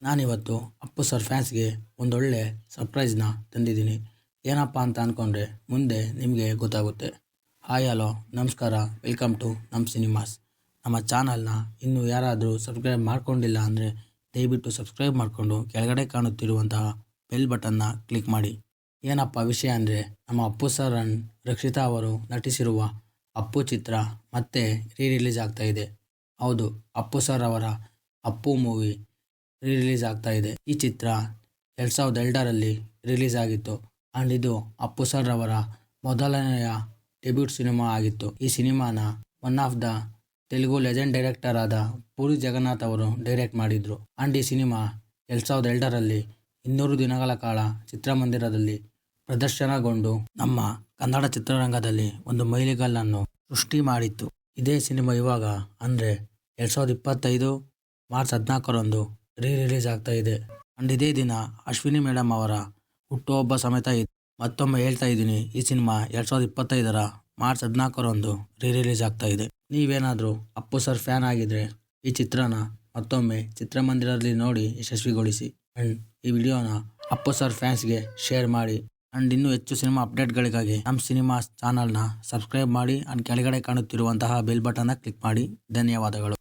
ನಾನಿವತ್ತು ಅಪ್ಪು ಸರ್ ಫ್ಯಾನ್ಸ್ಗೆ ಒಂದೊಳ್ಳೆ ಸರ್ಪ್ರೈಸ್ನ ತಂದಿದ್ದೀನಿ. ಏನಪ್ಪ ಅಂತ ಅಂದ್ಕೊಂಡ್ರೆ ಮುಂದೆ ನಿಮಗೆ ಗೊತ್ತಾಗುತ್ತೆ. ಹಾಯ್ ಹಲೋ ನಮಸ್ಕಾರ, ವೆಲ್ಕಮ್ ಟು ನಮ್ಮ ಸಿನಿಮಾಸ್. ನಮ್ಮ ಚಾನಲ್ನ ಇನ್ನೂ ಯಾರಾದರೂ ಸಬ್ಸ್ಕ್ರೈಬ್ ಮಾಡ್ಕೊಂಡಿಲ್ಲ ಅಂದರೆ ದಯವಿಟ್ಟು ಸಬ್ಸ್ಕ್ರೈಬ್ ಮಾಡಿಕೊಂಡು ಕೆಳಗಡೆ ಕಾಣುತ್ತಿರುವಂತಹ ಬೆಲ್ ಬಟನ್ನ ಕ್ಲಿಕ್ ಮಾಡಿ. ಏನಪ್ಪ ವಿಷಯ ಅಂದರೆ, ನಮ್ಮ ಅಪ್ಪು ಸರ್ ಅಂಡ್ ರಕ್ಷಿತಾ ಅವರು ನಟಿಸಿರುವ ಅಪ್ಪು ಚಿತ್ರ ಮತ್ತೆ ರಿಲೀಸ್ ಆಗ್ತಾ ಇದೆ. ಹೌದು, ಅಪ್ಪು ಸರ್ ಅವರ ಅಪ್ಪು ಮೂವಿ ರಿಲೀಸ್ ಆಗ್ತಾ ಇದೆ. ಈ ಚಿತ್ರ 2002ರಲ್ಲಿ ರಿಲೀಸ್ ಆಗಿತ್ತು ಆ್ಯಂಡ್ ಇದು ಅಪ್ಪು ಸರ್ ಅವರ ಮೊದಲನೆಯ ಡೆಬ್ಯೂಟ್ ಸಿನಿಮಾ ಆಗಿತ್ತು. ಈ ಸಿನಿಮಾನ one of the Telugu legend director ಆದ ಪೂರಿ ಜಗನ್ನಾಥ್ ಅವರು ಡೈರೆಕ್ಟ್ ಮಾಡಿದ್ರು. ಆ್ಯಂಡ್ ಈ ಸಿನಿಮಾ 2002ರಲ್ಲಿ 200 ದಿನಗಳ ಕಾಲ ಚಿತ್ರಮಂದಿರದಲ್ಲಿ ಪ್ರದರ್ಶನಗೊಂಡು ನಮ್ಮ ಕನ್ನಡ ಚಿತ್ರರಂಗದಲ್ಲಿ ಒಂದು ಮೈಲಿಗಲ್ಲನ್ನು ಸೃಷ್ಟಿ ಮಾಡಿತ್ತು. ಇದೇ ಸಿನಿಮಾ ಇವಾಗ ಅಂದರೆ 2025 ಮಾರ್ಚ್ 14ರಂದು ರಿಲೀಸ್ ಆಗ್ತಾ ಇದೆ. ಆ್ಯಂಡ್ ಇದೇ ದಿನ ಅಶ್ವಿನಿ ಮೇಡಮ್ ಅವರ ಹುಟ್ಟುಹಬ್ಬ ಸಮೇತ ಇದೆ. ಮತ್ತೊಮ್ಮೆ ಹೇಳ್ತಾ ಇದ್ದೀನಿ, ಈ ಸಿನಿಮಾ 2025ರ ಮಾರ್ಚ್ 14ರಂದು ರಿಲೀಸ್ ಆಗ್ತಾ ಇದೆ. ನೀವೇನಾದರೂ ಅಪ್ಪು ಸರ್ ಫ್ಯಾನ್ ಆಗಿದ್ರೆ ಈ ಚಿತ್ರನ ಮತ್ತೊಮ್ಮೆ ಚಿತ್ರಮಂದಿರದಲ್ಲಿ ನೋಡಿ ಯಶಸ್ವಿಗೊಳಿಸಿ. ಆ್ಯಂಡ್ ಈ ವಿಡಿಯೋನ ಅಪ್ಪು ಸರ್ ಫ್ಯಾನ್ಸ್ಗೆ ಶೇರ್ ಮಾಡಿ. ಆ್ಯಂಡ್ ಇನ್ನೂ ಹೆಚ್ಚು ಸಿನಿಮಾ ಅಪ್ಡೇಟ್ಗಳಿಗಾಗಿ ನಮ್ಮ ಸಿನಿಮಾಸ್ ಚಾನಲ್ನ ಸಬ್ಸ್ಕ್ರೈಬ್ ಮಾಡಿ ಆ್ಯಂಡ್ ಕೆಳಗಡೆ ಕಾಣುತ್ತಿರುವಂತಹ ಬೆಲ್ ಬಟನ್ನ ಕ್ಲಿಕ್ ಮಾಡಿ. ಧನ್ಯವಾದಗಳು.